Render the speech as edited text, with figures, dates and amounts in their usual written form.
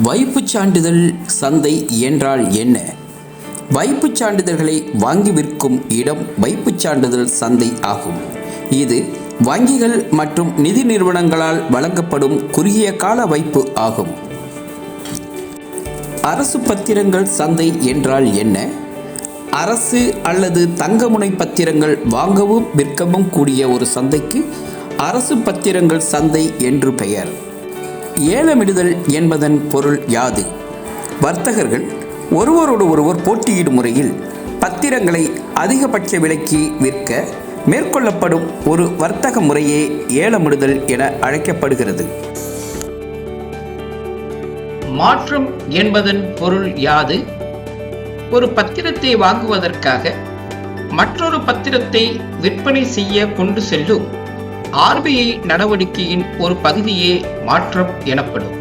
வைப்புச் சான்றிதழ் சந்தை என்றால் என்ன? வைப்புச் சான்றிதழ்களை வாங்கி விற்கும் இடம் வைப்புச் சான்றிதழ் சந்தை ஆகும். இது வங்கிகள் மற்றும் நிதி நிறுவனங்களால் வழங்கப்படும் குறுகிய கால வைப்பு ஆகும். அரசு பத்திரங்கள் சந்தை என்றால் என்ன? அரசு அல்லது தங்கமுனை பத்திரங்கள் வாங்கவும் விற்கவும் கூடிய ஒரு சந்தைக்கு அரசு பத்திரங்கள் சந்தை என்று பெயர். ஏலமிடுதல் என்பதன் பொருள் யாது? வர்த்தகர்கள் ஒருவரோடு ஒருவர் போட்டியிடும் முறையில் பத்திரங்களை அதிகபட்ச விலைக்கு விற்க மேற்கொள்ளப்படும் ஒரு வர்த்தக முறையே ஏலமிடுதல் என அழைக்கப்படுகிறது. மாற்றம் என்பதன் பொருள் யாது? ஒரு பத்திரத்தை வாங்குவதற்காக மற்றொரு பத்திரத்தை விற்பனை செய்ய கொண்டு செல்லும் RBI நடவடிக்கையின் ஒரு பகுதியே மாற்றம் எனப்படும்.